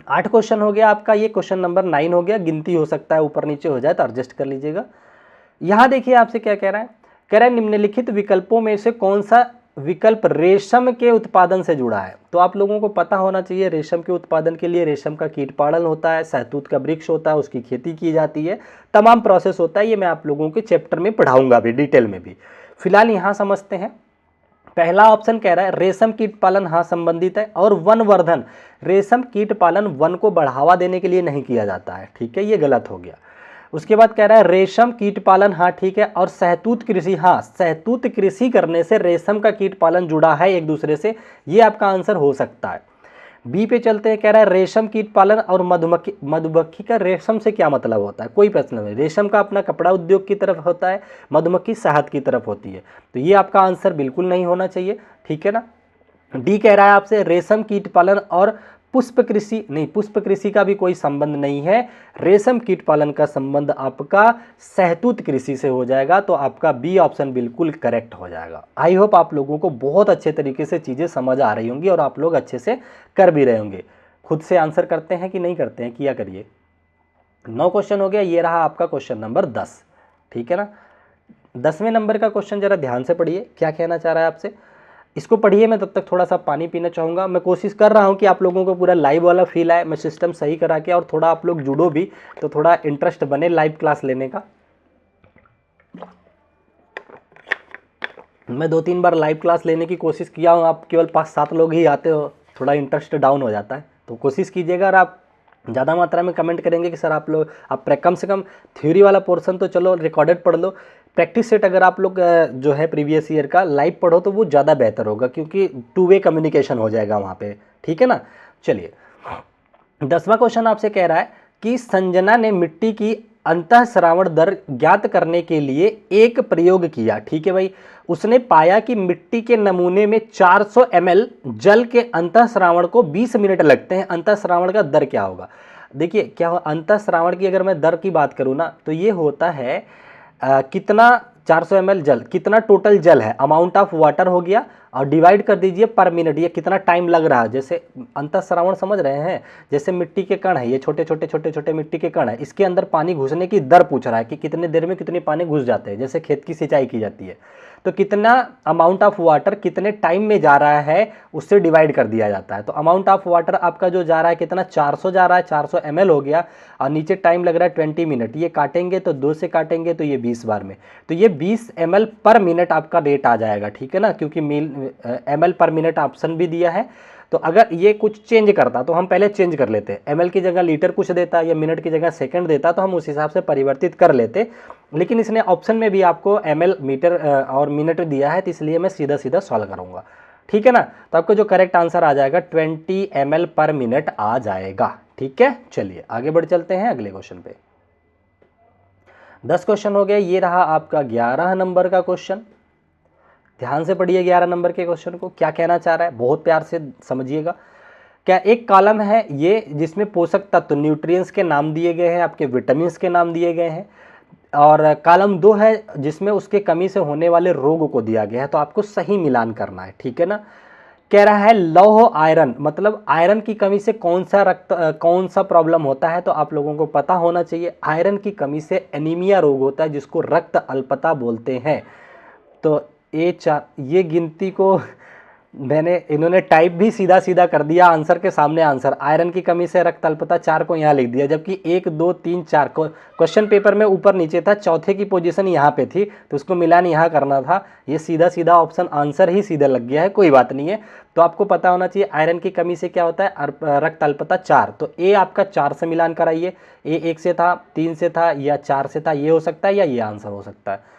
8 क्वेश्चन हो गया आपका, ये क्वेश्चन नंबर 9 हो गया। गिनती हो सकता है ऊपर नीचे हो जाए तो एडजस्ट कर लीजिएगा। यहां देखिए आपसे क्या कह रहा है, कह रहा है निम्नलिखित विकल्पों में से कौन सा विकल्प रेशम के उत्पादन से जुड़ा है? तो आप लोगों को पता होना चाहिए रेशम के उत्पादन के लिए रेशम का कीट पालन होता है, शहतूत का वृक्ष होता है, उसकी खेती की जाती है, तमाम प्रोसेस होता है। ये मैं आप लोगों के चैप्टर में पढ़ाऊंगा भी, डिटेल में भी। फिलहाल यहां समझते हैं। पहला ऑप्शन कह रहा है रेशम कीट पालन, हाँ संबंधित है। और वनवर्धन, रेशम कीट पालन वन को बढ़ावा देने के लिए नहीं किया जाता है। ठीक है, ये गलत हो गया। उसके बाद कह रहा है रेशम कीट पालन, हाँ ठीक है। और सहतूत कृषि, हाँ सहतूत कृषि करने से रेशम का कीट पालन जुड़ा है एक दूसरे से, ये आपका आंसर हो सकता है। बी पे चलते हैं, कह रहा है रेशम कीट पालन और मधुमक्खी, मधुमक्खी का रेशम से क्या मतलब होता है? कोई प्रश्न नहीं। रेशम का अपना कपड़ा उद्योग की तरफ होता है, मधुमक्खी शहद की तरफ होती है, तो ये आपका आंसर बिल्कुल नहीं होना चाहिए। ठीक है ना? डी कह रहा है आपसे रेशम कीट पालन और पुष्प कृषि, नहीं पुष्प कृषि का भी कोई संबंध नहीं है। रेशम कीट पालन का संबंध आपका शहतूत कृषि से हो जाएगा, तो आपका बी ऑप्शन बिल्कुल करेक्ट हो जाएगा। आई होप आप लोगों को बहुत अच्छे तरीके से चीज़ें समझ आ रही होंगी और आप लोग अच्छे से कर भी रहे होंगे। खुद से आंसर करते हैं कि नहीं करते हैं? किया करिए। 9 क्वेश्चन हो गया, ये रहा आपका क्वेश्चन नंबर 10। ठीक है ना? 10वें नंबर का क्वेश्चन जरा ध्यान से पढ़िए, क्या कहना चाह रहा है आपसे, इसको पढ़िए। मैं तब तक थोड़ा सा पानी पीना चाहूँगा। मैं कोशिश कर रहा हूँ कि आप लोगों को पूरा लाइव वाला फील आए, मैं सिस्टम सही करा के, और थोड़ा आप लोग जुड़ो भी तो थोड़ा इंटरेस्ट बने लाइव क्लास लेने का। मैं 2-3 बार लाइव क्लास लेने की कोशिश किया हूँ, आप केवल 5-7 लोग ही आते हो, थोड़ा इंटरेस्ट डाउन हो जाता है। तो कोशिश कीजिएगा, और आप ज़्यादा मात्रा में कमेंट करेंगे कि सर आप लोग, आप कम से कम थ्योरी वाला पोर्शन तो चलो रिकॉर्डेड पढ़ लो, प्रैक्टिस सेट अगर आप लोग जो है प्रीवियस ईयर का लाइव पढ़ो तो वो ज़्यादा बेहतर होगा, क्योंकि 2 वे कम्युनिकेशन हो जाएगा वहाँ पे। ठीक है ना? चलिए, 10वां क्वेश्चन आपसे कह रहा है कि संजना ने मिट्टी की अंतःस्रावण दर ज्ञात करने के लिए एक प्रयोग किया। ठीक है भाई, उसने पाया कि मिट्टी के नमूने में 400 ml जल के अंतःस्रावण को 20 मिनट लगते हैं। अंतःस्रावण का दर क्या होगा? देखिए क्या हो, अंतःस्रावण की अगर मैं दर की बात करूँ ना, तो ये होता है कितना 400 ml जल, कितना टोटल जल है, अमाउंट ऑफ वाटर हो गया, और डिवाइड कर दीजिए पर मिनट, ये कितना टाइम लग रहा है। जैसे अंतःस्रावण समझ रहे हैं, जैसे मिट्टी के कण है, ये छोटे छोटे छोटे छोटे मिट्टी के कण है, इसके अंदर पानी घुसने की दर पूछ रहा है कि कितने देर में कितने पानी घुस जाते हैं। जैसे खेत की सिंचाई की जाती है तो कितना अमाउंट ऑफ वाटर कितने टाइम में जा रहा है, उससे डिवाइड कर दिया जाता है। तो अमाउंट ऑफ वाटर आपका जो जा रहा है कितना, 400 जा रहा है, 400 ml हो गया, और नीचे टाइम लग रहा है 20 मिनट। ये काटेंगे तो 2 से काटेंगे तो ये 20 बार में, तो ये 20 ml पर मिनट आपका रेट आ जाएगा। ठीक है ना? क्योंकि ml पर मिनट ऑप्शन भी दिया है, तो अगर ये कुछ चेंज करता तो हम पहले चेंज कर लेते, ml की जगह लीटर कुछ देता या मिनट की जगह सेकंड देता, तो हम उस हिसाब से परिवर्तित कर लेते। लेकिन इसने ऑप्शन में भी आपको ml, मीटर और मिनट दिया है, तो इसलिए मैं सीधा सीधा सॉल्व करूंगा। ठीक है ना? तो आपको जो करेक्ट आंसर आ जाएगा 20 ml पर मिनट आ जाएगा। ठीक है, चलिए आगे बढ़ चलते हैं अगले क्वेश्चन पे। 10 क्वेश्चन हो गए, ये रहा आपका 11 नंबर का क्वेश्चन। ध्यान से पढ़िए 11 नंबर के क्वेश्चन को, क्या कहना चाह रहा है, बहुत प्यार से समझिएगा। क्या एक कॉलम है ये जिसमें पोषक तत्व, न्यूट्रिएंट्स के नाम दिए गए हैं, आपके विटामिन्स के नाम दिए गए हैं, और कॉलम 2 है जिसमें उसके कमी से होने वाले रोग को दिया गया है। तो आपको सही मिलान करना है। ठीक है ना? कह रहा है लौह आयरन, मतलब आयरन की कमी से कौन सा प्रॉब्लम होता है, तो आप लोगों को पता होना चाहिए। आयरन की कमी से एनीमिया रोग होता है, जिसको रक्त अल्पता बोलते हैं। तो ये गिनती को इन्होंने टाइप भी सीधा सीधा कर दिया आंसर के सामने, आंसर आयरन की कमी से रक्त अल्पता 4 को यहाँ लिख दिया, जबकि 1 2 3 4 को क्वेश्चन पेपर में ऊपर नीचे था, चौथे की पोजीशन यहाँ पे थी, तो उसको मिलान यहाँ करना था। ये सीधा सीधा ऑप्शन आंसर ही सीधा लग गया है, कोई बात नहीं है। तो आपको पता होना चाहिए आयरन की कमी से क्या होता है, रक्त अल्पता 4। तो ए आपका 4 से मिलान कराइए, ए 1 से था, 3 से था, या 4 से था, ये हो सकता है या ये आंसर हो सकता है।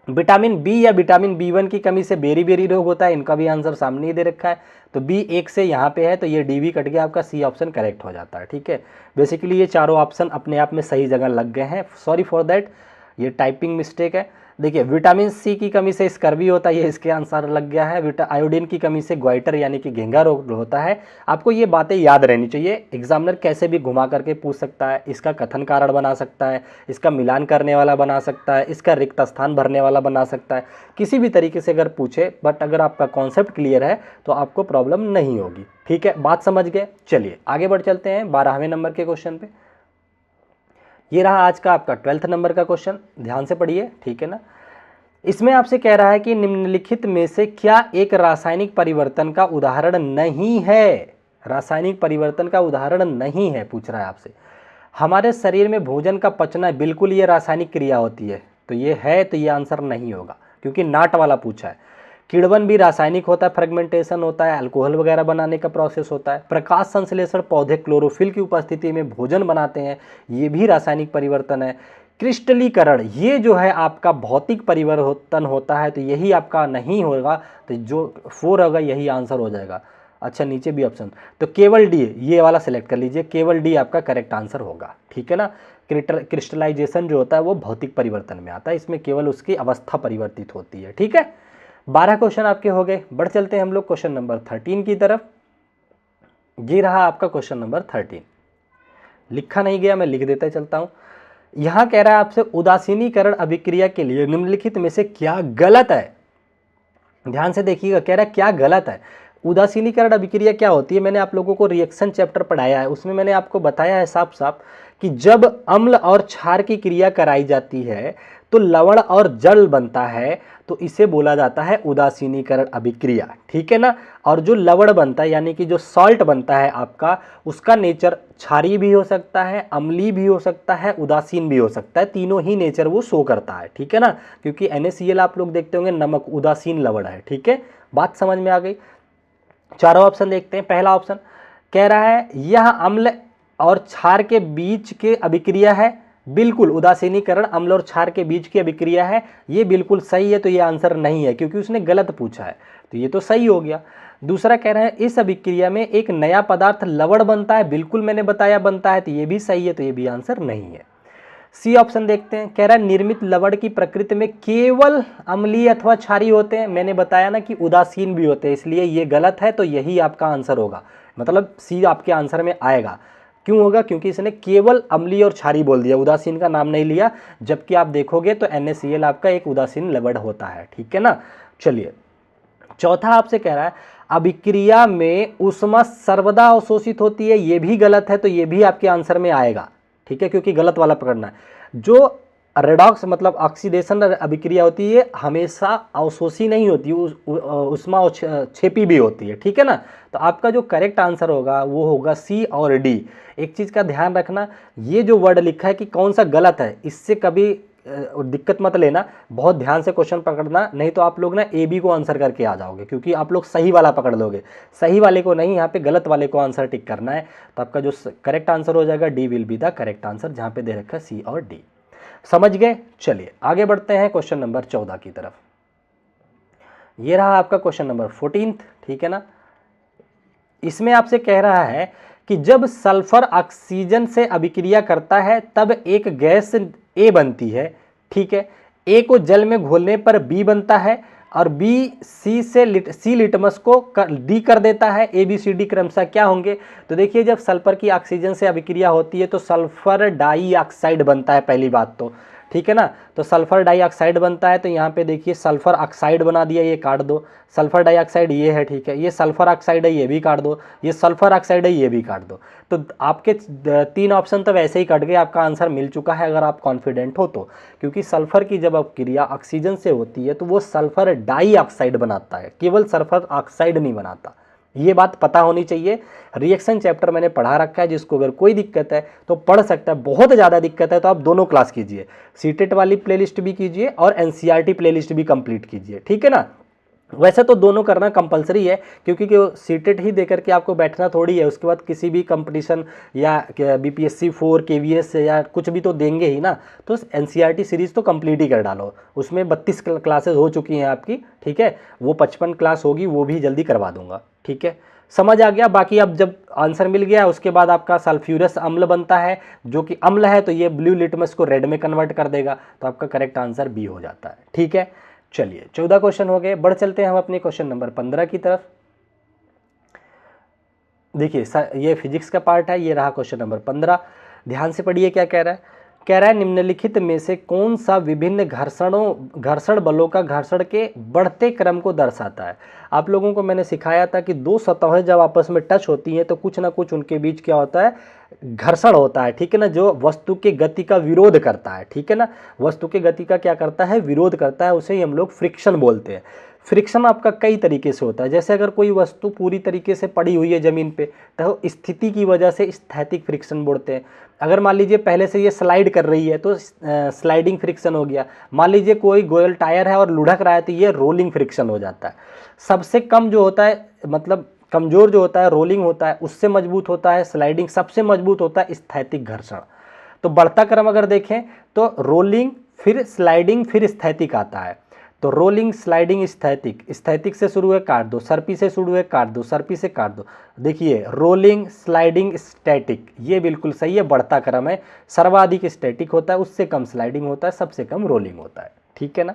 विटामिन बी या विटामिन बी1 की कमी से बेरी रोग होता है, इनका भी आंसर सामने ही दे रखा है। तो बी एक से यहाँ पे है, तो ये डी भी कट गया, आपका सी ऑप्शन करेक्ट हो जाता है। ठीक है, बेसिकली ये चारों ऑप्शन अपने आप में सही जगह लग गए हैं। सॉरी फॉर दैट, ये टाइपिंग मिस्टेक है। देखिए, विटामिन सी की कमी से स्कर्वी होता है, ये इसके आंसर लग गया है। आयोडीन की कमी से ग्वाइटर यानी कि घेंघा रोग होता है। आपको ये बातें याद रहनी चाहिए, एग्जामिनर कैसे भी घुमा करके पूछ सकता है, इसका कथन कारण बना सकता है, इसका मिलान करने वाला बना सकता है, इसका रिक्त स्थान भरने वाला बना सकता है, किसी भी तरीके से अगर पूछे। बट अगर आपका कॉन्सेप्ट क्लियर है तो आपको प्रॉब्लम नहीं होगी। ठीक है, बात समझ गए। चलिए आगे बढ़ चलते हैं 12वें नंबर के क्वेश्चन पे। ये रहा आज का आपका 12th नंबर का क्वेश्चन, ध्यान से पढ़िए। ठीक है ना, इसमें आपसे कह रहा है कि निम्नलिखित में से क्या एक रासायनिक परिवर्तन का उदाहरण नहीं है। रासायनिक परिवर्तन का उदाहरण नहीं है पूछ रहा है आपसे। हमारे शरीर में भोजन का पचना बिल्कुल ये रासायनिक क्रिया होती है, तो ये है, तो ये आंसर नहीं होगा क्योंकि नाट वाला पूछा है। किण्वन भी रासायनिक होता है, फ्रेगमेंटेशन होता है, अल्कोहल वगैरह बनाने का प्रोसेस होता है। प्रकाश संश्लेषण, पौधे क्लोरोफिल की उपस्थिति में भोजन बनाते हैं, ये भी रासायनिक परिवर्तन है। क्रिस्टलीकरण, ये जो है आपका भौतिक परिवर्तन होता है, तो यही आपका नहीं होगा, तो जो 4 होगा यही आंसर हो जाएगा। अच्छा, नीचे भी ऑप्शन, तो केवल डी, ये वाला सिलेक्ट कर लीजिए, केवल डी आपका करेक्ट आंसर होगा। ठीक है ना, क्रिस्टलाइजेशन जो होता है वो भौतिक परिवर्तन में आता है, इसमें केवल उसकी अवस्था परिवर्तित होती है। ठीक है, 12 क्वेश्चन आपके हो गए। बढ़ चलते हैं हम लोग क्वेश्चन नंबर 13 की तरफ। ये रहा आपका क्वेश्चन नंबर 13, लिखा नहीं गया, मैं लिख देता चलता हूं। यहां कह रहा है आपसे उदासीनीकरण अभिक्रिया के लिए निम्नलिखित में से क्या गलत है। ध्यान से देखिएगा, कह रहा है क्या गलत है। उदासीनीकरण अभिक्रिया क्या होती है, मैंने आप लोगों को रिएक्शन चैप्टर पढ़ाया है, उसमें मैंने आपको बताया है साफ साफ कि जब अम्ल और क्षार की क्रिया कराई जाती है तो लवण और जल बनता है, तो इसे बोला जाता है उदासीनीकरण अभिक्रिया। ठीक है ना, और जो लवण बनता है यानी कि जो सॉल्ट बनता है आपका, उसका नेचर क्षारीय भी हो सकता है, अम्लीय भी हो सकता है, उदासीन भी हो सकता है, तीनों ही नेचर वो शो करता है। ठीक है ना, क्योंकि NaCl आप लोग देखते होंगे नमक उदासीन लवण है। ठीक है, बात समझ में आ गई। चारों ऑप्शन देखते हैं। पहला ऑप्शन कह रहा है यह अम्ल और क्षार के बीच के अभिक्रिया है, बिल्कुल उदासीनीकरण अम्ल और क्षार के बीच की अभिक्रिया है, ये बिल्कुल सही है, तो ये आंसर नहीं है क्योंकि उसने गलत पूछा है, तो ये तो सही हो गया। दूसरा कह रहे हैं इस अभिक्रिया में एक नया पदार्थ लवण बनता है, बिल्कुल मैंने बताया बनता है, तो ये भी सही है, तो ये भी आंसर नहीं है। सी ऑप्शन देखते हैं, कह रहा है निर्मित लवण की प्रकृति में केवल अम्लीय अथवा क्षारीय होते हैं, मैंने बताया ना कि उदासीन भी होते हैं, इसलिए ये गलत है, तो यही आपका आंसर होगा, मतलब सी आपके आंसर में आएगा। क्यों होगा, क्योंकि इसने केवल अम्लीय और क्षारीय बोल दिया, उदासीन का नाम नहीं लिया, जबकि आप देखोगे तो NaCl आपका एक उदासीन लवण होता है। ठीक है ना, चलिए चौथा आपसे कह रहा है अभिक्रिया में ऊष्मा सर्वदा अवशोषित होती है, ये भी गलत है, तो ये भी आपके आंसर में आएगा। ठीक है, क्योंकि गलत वाला पकड़ना है। जो रेडॉक्स मतलब ऑक्सीडेशन अभिक्रिया होती है हमेशा अवशोषी नहीं होती, ऊष्मा छेपी भी होती है। ठीक है ना, तो आपका जो करेक्ट आंसर होगा वो होगा सी और डी। एक चीज़ का ध्यान रखना, ये जो वर्ड लिखा है कि कौन सा गलत है, इससे कभी दिक्कत मत लेना, बहुत ध्यान से क्वेश्चन पकड़ना, नहीं तो आप लोग ना ए बी को आंसर करके आ जाओगे, क्योंकि आप लोग सही वाला पकड़ लोगे, सही वाले को नहीं, यहाँ पे गलत वाले को आंसर टिक करना है। तो आपका जो करेक्ट आंसर हो जाएगा D will be the correct answer, जहाँ पे दे रखा है सी और डी। समझ गए। चलिए आगे बढ़ते हैं क्वेश्चन नंबर 14 की तरफ। ये रहा आपका क्वेश्चन नंबर 14। ठीक है ना, इसमें आपसे कह रहा है कि जब सल्फर ऑक्सीजन से अभिक्रिया करता है तब एक गैस ए बनती है। ठीक है, ए को जल में घोलने पर बी बनता है और बी सी से सी लिटमस को डी कर देता है। ए बी सी डी क्रमशः क्या होंगे, तो देखिए जब सल्फर की ऑक्सीजन से अभिक्रिया होती है तो सल्फर डाइऑक्साइड बनता है, पहली बात तो। ठीक है ना, तो सल्फर डाइऑक्साइड बनता है, तो यहाँ पे देखिए सल्फर ऑक्साइड बना दिया, ये काट दो, सल्फर डाइऑक्साइड ये है। ठीक है, ये सल्फर ऑक्साइड है, ये भी काट दो, ये सल्फर ऑक्साइड है, ये भी काट दो। तो आपके 3 ऑप्शन तो वैसे ही कट गए, आपका आंसर मिल चुका है अगर आप कॉन्फिडेंट हो तो, क्योंकि सल्फर की जब क्रिया ऑक्सीजन से होती है तो वो सल्फर डाइऑक्साइड बनाता है, केवल सल्फर ऑक्साइड नहीं बनाता। ये बात पता होनी चाहिए। रिएक्शन चैप्टर मैंने पढ़ा रखा है, जिसको अगर कोई दिक्कत है तो पढ़ सकता है, बहुत ज़्यादा दिक्कत है तो आप दोनों क्लास कीजिए, सीटेट वाली प्लेलिस्ट भी कीजिए और NCERT प्लेलिस्ट भी कंप्लीट कीजिए। ठीक है ना, वैसे तो दोनों करना कंपलसरी है, क्योंकि सीटेट ही देकर के आपको बैठना थोड़ी है, उसके बाद किसी भी कंपटीशन या बीपीएससी 4 केवीएस या कुछ भी तो देंगे ही ना। तो एनसीईआरटी सीरीज़ तो कंप्लीट ही कर डालो, उसमें 32 क्लासेस हो चुकी हैं आपकी, ठीक है। वो 55 क्लास होगी, वो भी जल्दी करवा दूंगा, ठीक है। समझ आ गया। बाकी अब जब आंसर मिल गया उसके बाद आपका सल्फ्यूरस अम्ल बनता है, जो कि अम्ल है, तो ये ब्लू लिटमस को रेड में कन्वर्ट कर देगा, तो आपका करेक्ट आंसर बी हो जाता है, ठीक है। चलिए 14 क्वेश्चन हो गए, बढ़ चलते हैं हम अपने क्वेश्चन नंबर 15 की तरफ। देखिए ये फिजिक्स का पार्ट है, ये रहा क्वेश्चन नंबर 15। ध्यान से पढ़िए क्या कह रहा है। कह रहा है निम्नलिखित में से कौन सा विभिन्न घर्षण बलों का घर्षण के बढ़ते क्रम को दर्शाता है। आप लोगों को मैंने सिखाया था कि दो सतहें जब आपस में टच होती हैं तो कुछ ना कुछ उनके बीच क्या होता है, घर्षण होता है, ठीक है ना, जो वस्तु के गति का विरोध करता है, ठीक है ना। वस्तु के गति का क्या करता है, विरोध करता है, उसे ही हम लोग फ्रिक्शन बोलते हैं। फ्रिक्शन आपका कई तरीके से होता है, जैसे अगर कोई वस्तु पूरी तरीके से पड़ी हुई है ज़मीन पे तो स्थिति की वजह से स्थैतिक फ्रिक्शन बोलते हैं। अगर मान लीजिए पहले से ये स्लाइड कर रही है तो स्लाइडिंग फ्रिक्शन हो गया। मान लीजिए कोई गोयल टायर है और लुढ़क रहा है तो ये रोलिंग फ्रिक्शन हो जाता है। सबसे कम जो होता है, मतलब कमज़ोर जो होता है रोलिंग होता है, उससे मजबूत होता है स्लाइडिंग, सबसे मजबूत होता है स्थैतिक घर्षण। तो बढ़ता क्रम अगर देखें तो रोलिंग, फिर स्लाइडिंग, फिर स्थैतिक आता है। तो रोलिंग, स्लाइडिंग, स्थैतिक, स्थैतिक से शुरू है काट दो, सर्पी से शुरू है काट दो, सर्पी से काट दो। देखिए रोलिंग, स्लाइडिंग, स्टैटिक, ये बिल्कुल सही है, बढ़ता क्रम है। सर्वाधिक स्टैटिक होता है, उससे कम स्लाइडिंग होता है, सबसे कम रोलिंग होता है, ठीक है ना।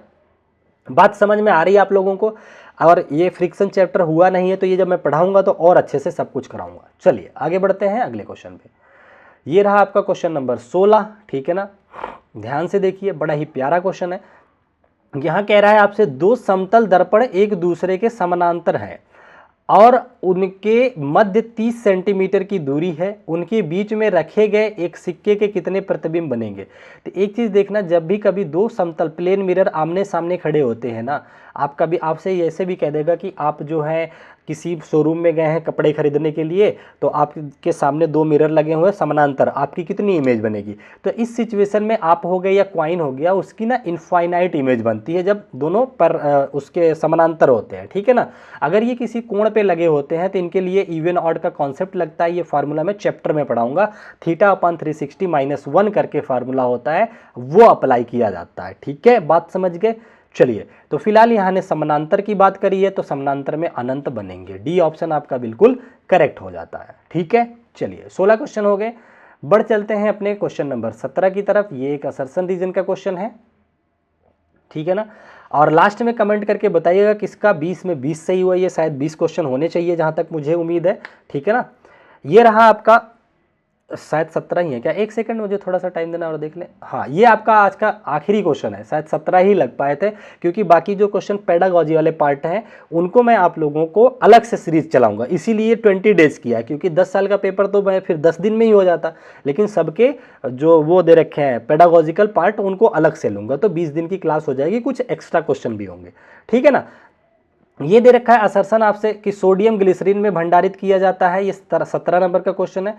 बात समझ में आ रही है आप लोगों को। और ये फ्रिक्शन चैप्टर हुआ नहीं है तो ये जब मैं पढ़ाऊंगा तो और अच्छे से सब कुछ कराऊंगा। चलिए आगे बढ़ते हैं अगले क्वेश्चन पे। ये रहा आपका क्वेश्चन नंबर 16, ठीक है ना। ध्यान से देखिए, बड़ा ही प्यारा क्वेश्चन है। यहां कह रहा है आपसे दो समतल दर्पण एक दूसरे के समानांतर हैं और उनके मध्य 30 सेंटीमीटर की दूरी है, उनके बीच में रखे गए एक सिक्के के कितने प्रतिबिंब बनेंगे। तो एक चीज़ देखना, जब भी कभी दो समतल प्लेन मिरर आमने सामने खड़े होते हैं ना, आप कभी आपसे ऐसे भी कह देगा कि आप जो है किसी शोरूम में गए हैं कपड़े खरीदने के लिए, तो आपके सामने दो मिरर लगे हुए हैं समानांतर, आपकी कितनी इमेज बनेगी। तो इस सिचुएशन में आप हो गए या क्वाइन हो गया, उसकी ना इनफाइनाइट इमेज बनती है जब दोनों पर उसके समानांतर होते हैं, ठीक है ना। अगर ये किसी कोण पे लगे होते हैं तो इनके लिए इवन ऑड का कॉन्सेप्ट लगता है। ये फार्मूला मैं चैप्टर में पढ़ाऊंगा, θ/360 - 1 करके फार्मूला होता है, वो अप्लाई किया जाता है, ठीक है। बात समझ गए। चलिए तो फिलहाल यहाँ ने समानांतर की बात करी है तो समानांतर में अनंत बनेंगे, डी ऑप्शन आपका बिल्कुल करेक्ट हो जाता है, ठीक है। चलिए 16 क्वेश्चन हो गए, बढ़ चलते हैं अपने क्वेश्चन नंबर 17 की तरफ। ये एक असर्शन रीजन का क्वेश्चन है, ठीक है ना। और लास्ट में कमेंट करके बताइएगा किसका 20 में 20 सही हुआ। ये शायद 20 क्वेश्चन होने चाहिए जहां तक मुझे उम्मीद है, ठीक है ना। ये रहा आपका, शायद 17 ही है क्या, एक सेकंड मुझे थोड़ा सा टाइम देना और देख लें। हाँ ये आपका आज का आखिरी क्वेश्चन है, शायद 17 ही लग पाए थे, क्योंकि बाकी जो क्वेश्चन पेडागॉजी वाले पार्ट हैं उनको मैं आप लोगों को अलग से सीरीज चलाऊंगा, इसीलिए 20 डेज किया है, क्योंकि 10 साल का पेपर तो मैं फिर 10 दिन में ही हो जाता, लेकिन सबके जो वो दे रखे हैं पेडागॉजिकल पार्ट उनको अलग से लूंगा, तो 20 दिन की क्लास हो जाएगी, कुछ एक्स्ट्रा क्वेश्चन भी होंगे, ठीक है ना। ये दे रखा है असर्शन आपसे कि सोडियम ग्लिसरीन में भंडारित किया जाता है, ये 17 नंबर का क्वेश्चन है।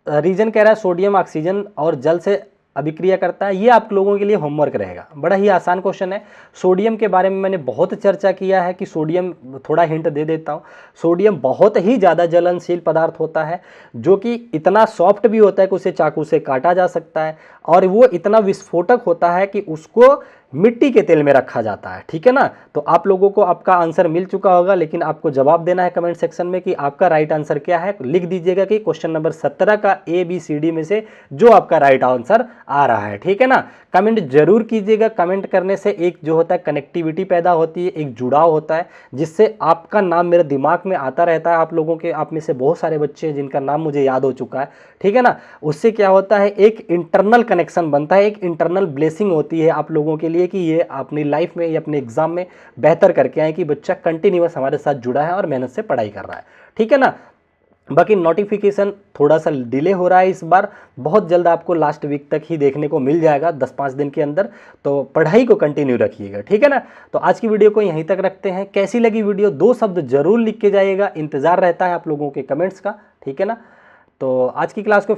रीजन कह रहा है सोडियम ऑक्सीजन और जल से अभिक्रिया करता है। ये आप लोगों के लिए होमवर्क रहेगा, बड़ा ही आसान क्वेश्चन है। सोडियम के बारे में मैंने बहुत चर्चा किया है कि सोडियम, थोड़ा हिंट दे देता हूँ, सोडियम बहुत ही ज़्यादा ज्वलनशील पदार्थ होता है, जो कि इतना सॉफ्ट भी होता है कि उसे चाकू से काटा जा सकता है, और वो इतना विस्फोटक होता है कि उसको मिट्टी के तेल में रखा जाता है, ठीक है ना। तो आप लोगों को आपका आंसर मिल चुका होगा, लेकिन आपको जवाब देना है कमेंट सेक्शन में कि आपका राइट आंसर क्या है। लिख दीजिएगा कि क्वेश्चन नंबर 17 का ABCD में से जो आपका राइट आंसर आ रहा है, ठीक है ना। कमेंट जरूर कीजिएगा, कमेंट करने से एक जो होता है कनेक्टिविटी पैदा होती है, एक जुड़ाव होता है, जिससे आपका नाम मेरे दिमाग में आता रहता है। आप लोगों के, आप में से बहुत सारे बच्चे हैं जिनका नाम मुझे याद हो चुका है, ठीक है ना। उससे क्या होता है, एक इंटरनल कनेक्शन बनता है, एक इंटरनल ब्लेसिंग होती है आप लोगों के लिए कि ये अपनी लाइफ में या अपने एग्जाम में बेहतर करके आए कि बच्चा कंटिन्यूअस हमारे साथ जुड़ा है और मेहनत से पढ़ाई कर रहा है, ठीक है ना। बाकी नोटिफिकेशन थोड़ा सा डिले हो रहा है इस बार, बहुत जल्द आपको लास्ट वीक तक ही देखने को मिल जाएगा, 10-5 दिन के अंदर। तो पढ़ाई को कंटिन्यू रखिएगा, ठीक है ना। तो आज की वीडियो को यहीं तक रखते हैं। कैसी लगी वीडियो 2 शब्द जरूर लिख के जाइएगा, इंतजार रहता है आप लोगों के कमेंट्स का, ठीक है ना। तो आज की क्लास को